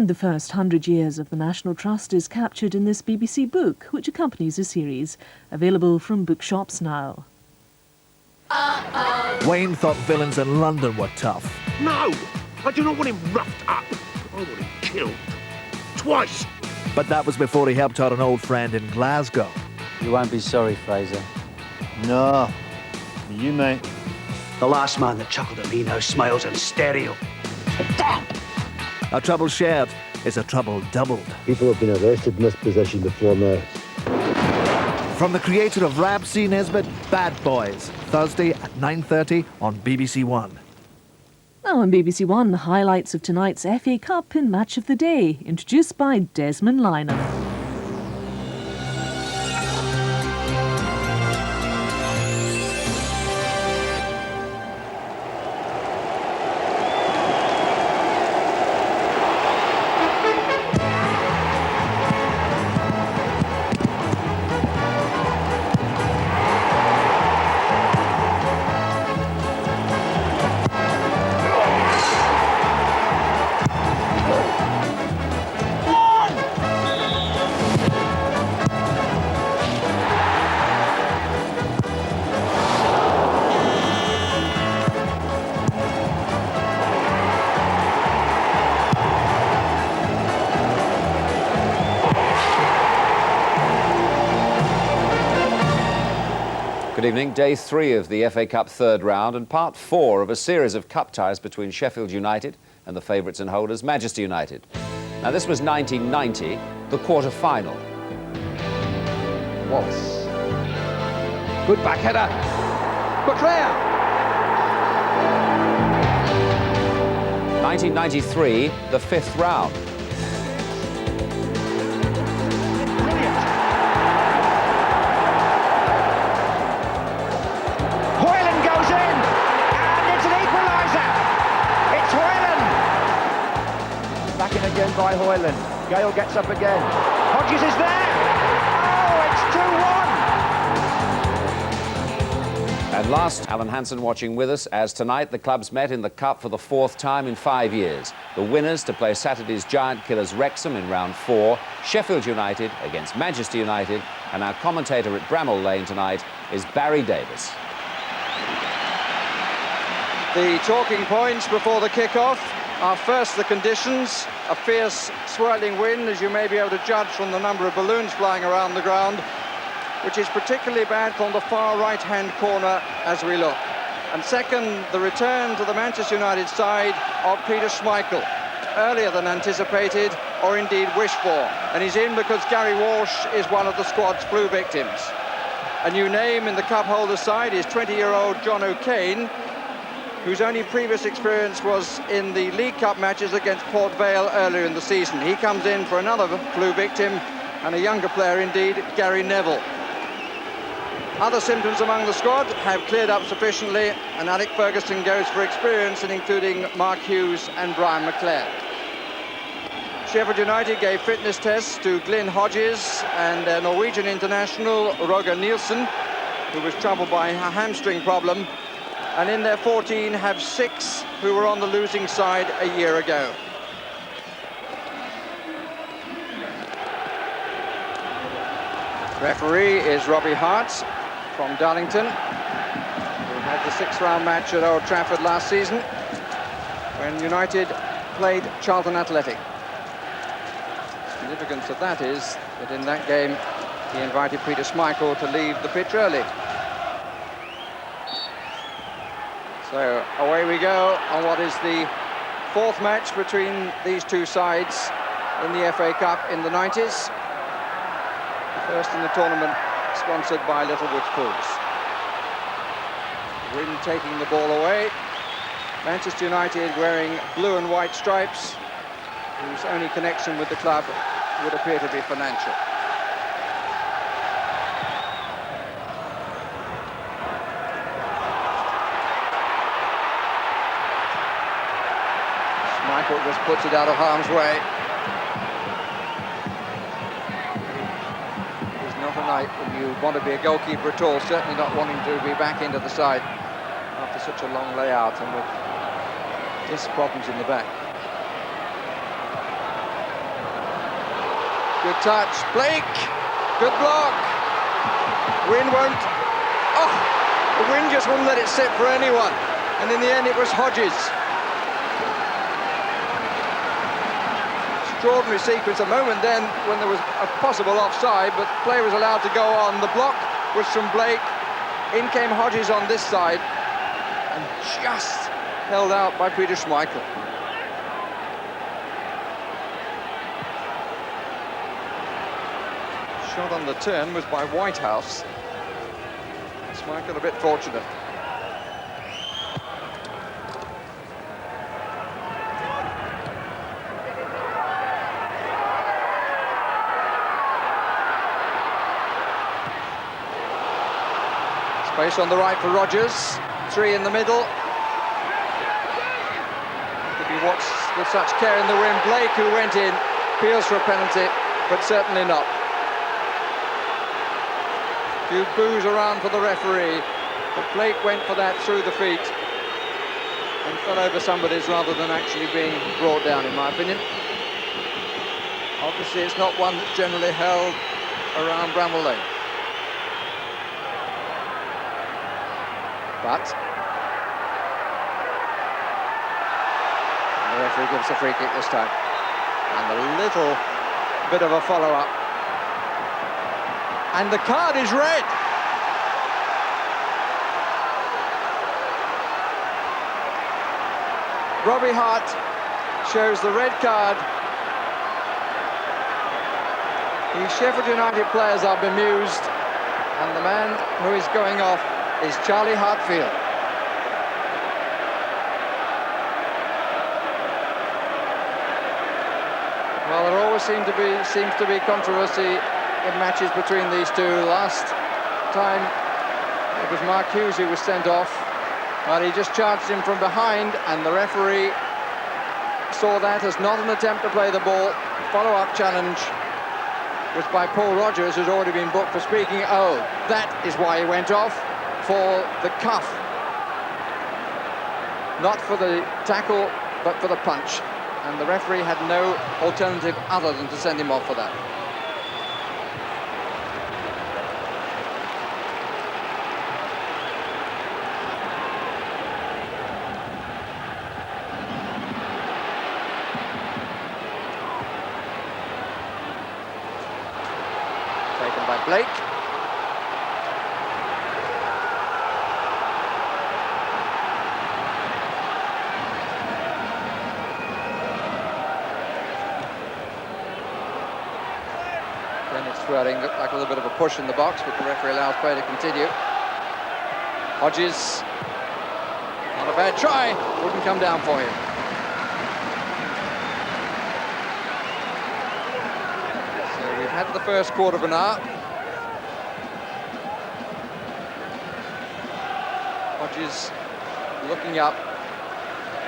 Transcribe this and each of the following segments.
And the first 100 years of the National Trust is captured in this BBC book, which accompanies the series, available from bookshops now. Wayne thought villains in London were tough. No! I do not want him roughed up. I want him killed. Twice! But that was before he helped out an old friend in Glasgow. You won't be sorry, Fraser. No. You, mate. The last man that chuckled at me now smiles in stereo. A trouble shared is a trouble doubled. People have been arrested in this position before now. From the creator of Rab C. Nesbitt, Bad Boys, Thursday at 9:30 on BBC One. Now on BBC One, the highlights of tonight's FA Cup in Match of the Day, introduced by Des Lynam. Good evening. Day 3 of the FA Cup third round and part 4 of a series of cup ties between Sheffield United and the favourites and holders, Manchester United. Now, this was 1990, the quarter-final. Wallace. Good back header. McClare. 1993, the fifth round. Again by Hoyland. Gale gets up again. Hodges is there. Oh, it's 2-1. And last, Alan Hanson watching with us as tonight the clubs met in the Cup for the 4th time in 5 years. The winners to play Saturday's giant killers Wrexham in round 4, Sheffield United against Manchester United, and our commentator at Bramall Lane tonight is Barry Davis. The talking points before the kick-off are first the conditions, a fierce swirling wind, as you may be able to judge from the number of balloons flying around the ground, which is particularly bad from the far right-hand corner as we look. And second, the return to the Manchester United side of Peter Schmeichel, earlier than anticipated or indeed wished for. And he's in because Gary Walsh is one of the squad's flu victims. A new name in the cup holder side is 20-year-old John O'Kane, whose only previous experience was in the League Cup matches against Port Vale earlier in the season. He comes in for another flu victim, and a younger player indeed, Gary Neville. Other symptoms among the squad have cleared up sufficiently, and Alec Ferguson goes for experience, and including Mark Hughes and Brian McClare. Sheffield United gave fitness tests to Glyn Hodges and Norwegian international Roger Nielsen, who was troubled by a hamstring problem, and in their 14 have 6 who were on the losing side a year ago. Referee is Robbie Hart from Darlington, who had the 6th round match at Old Trafford last season when United played Charlton Athletic. The significance of that is that in that game he invited Peter Schmeichel to leave the pitch early. So away we go on what is the 4th match between these two sides in the FA Cup in the 90s. The first in the tournament, sponsored by Littlewoods Pools. Wynn taking the ball away. Manchester United wearing blue and white stripes, whose only connection with the club would appear to be financial. Michael just puts it out of harm's way. It's not a night when you want to be a goalkeeper at all, certainly not wanting to be back into the side after such a long layout and with disc problems in the back. Good touch. Blake. Good block. Wynn won't. Oh, the Wynn just wouldn't let it sit for anyone. And in the end, it was Hodges. Extraordinary sequence. A moment then when there was a possible offside, but play was allowed to go on. The block was from Blake. In came Hodges on this side, and just held out by Peter Schmeichel. Shot on the turn was by Whitehouse. Schmeichel a bit fortunate. Space on the right for Rodgers. 3 in the middle. To be watched with such care in the win. Blake, who went in, appeals for a penalty, but certainly not. Few boos around for the referee, but Blake went for that through the feet and fell over somebody's rather than actually being brought down, in my opinion. Obviously, it's not one that's generally held around Bramall Lane. But the referee gives a free kick this time. And a little bit of a follow-up. And the card is red. Robbie Hart shows the red card. The Sheffield United players are bemused, and the man who is going off is Charlie Hartfield. Well, there always seems to be controversy in matches between these two. Last time it was Mark Hughes who was sent off, but he just charged him from behind, and the referee saw that as not an attempt to play the ball. Follow-up challenge was by Paul Rodgers, who's already been booked for speaking. Oh, that is why he went off, for the cuff. Not for the tackle, but for the punch. And the referee had no alternative other than to send him off for that. Taken by Blake. Swirling, looked like a little bit of a push in the box, but the referee allows play to continue. Hodges, not a bad try, wouldn't come down for him. So we've had the first quarter of an hour. Hodges looking up,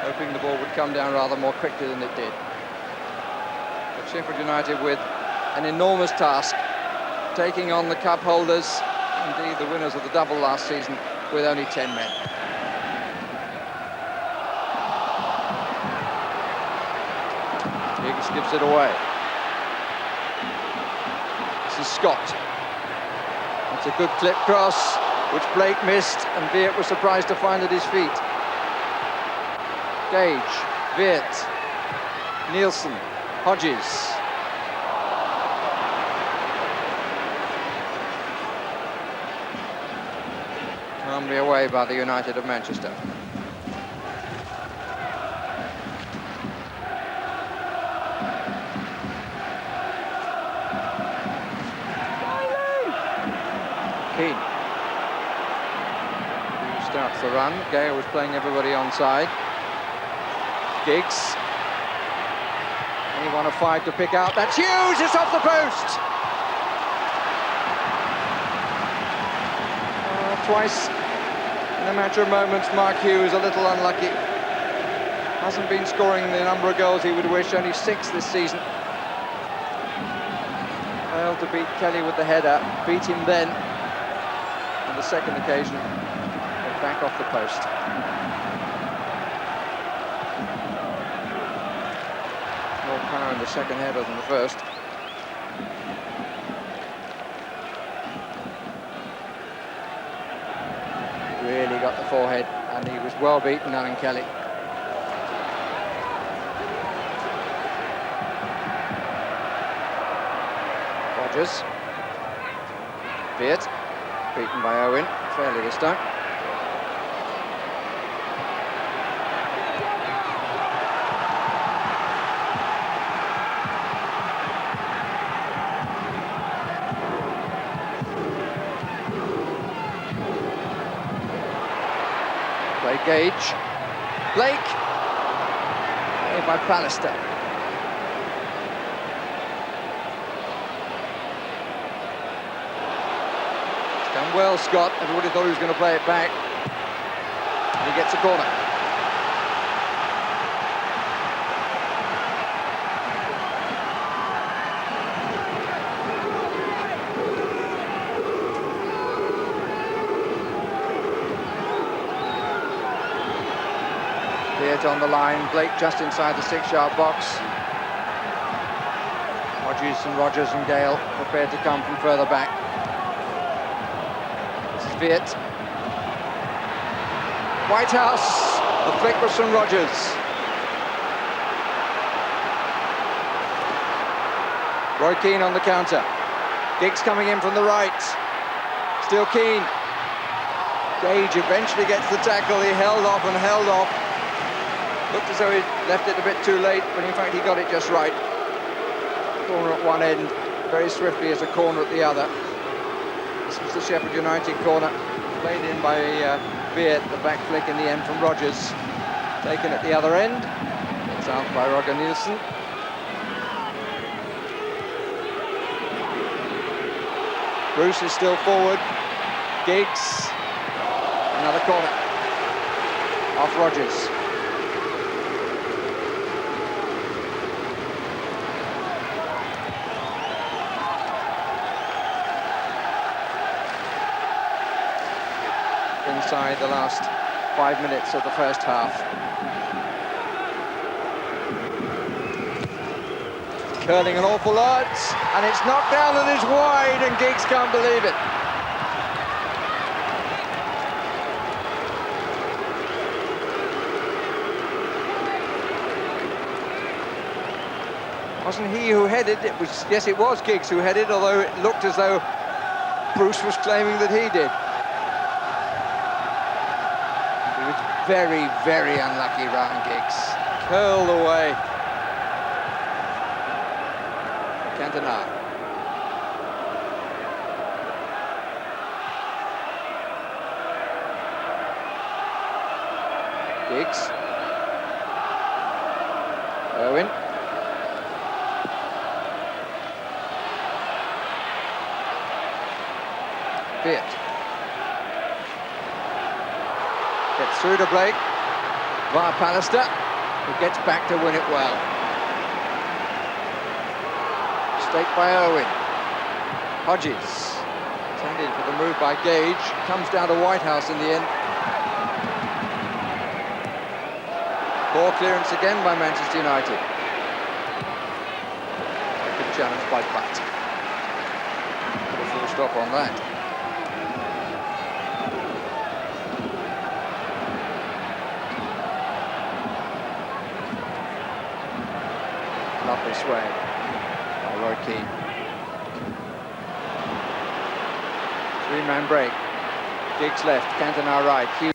hoping the ball would come down rather more quickly than it did. But Sheffield United with an enormous task, taking on the cup holders, indeed the winners of the double last season, with only 10 men. Higgs gives it away. This is Scott. It's a good clip cross, which Blake missed, and Veert was surprised to find at his feet. Gage, Veert, Nielsen, Hodges. Calmly away by the United of Manchester. Keane. Who starts the run. Gale was playing everybody onside. Giggs. Anyone of 5 to pick out. That's Hughes! It's off the post! Twice in a matter of moments, Mark Hughes a little unlucky. Hasn't been scoring the number of goals he would wish, only 6 this season. Failed to beat Kelly with the header, beat him then on the second occasion, but back off the post. More power in the second header than the first. Really got the forehead, and he was well beaten, Alan Kelly. Rogers. Beard, beaten by Owen, fairly this time. Play Gage. Blake. Made by Pallister. It's done well, Scott. Everybody thought he was going to play it back. And he gets a corner. On the line, Blake just inside the 6-yard box. Rogers and Gale prepared to come from further back. This is Viet. Whitehouse, the flick was from Rogers. Roy Keane on the counter. Giggs coming in from the right. Still Keane. Gage eventually gets the tackle. He held off and held off. Looked as though he left it a bit too late, but in fact he got it just right. Corner at one end, very swiftly as a corner at the other. This was the Sheffield United corner, played in by Beard, the back flick in the end from Rogers. Taken at the other end, it's out by Roger Nielsen. Bruce is still forward. Giggs, another corner. Off Rogers. Inside the last 5 minutes of the first half. Curling an awful lot, and it's knocked down and it's wide, and Giggs can't believe it. Wasn't he who headed? It was, yes, it was Giggs who headed, although it looked as though Bruce was claiming that he did. Very, very unlucky, Ryan Giggs. Curled away. Cantona. Giggs. Owen. Viet. Gets through to Blake via Pallister, who gets back to win it well. Mistake by Owen. Hodges intended for the move by Gage, comes down to Whitehouse in the end. Poor clearance again by Manchester United. A good challenge by Butt. Put a full stop on that. Lovely sway by Roy Keane. 3-man break. Giggs left, Cantona right.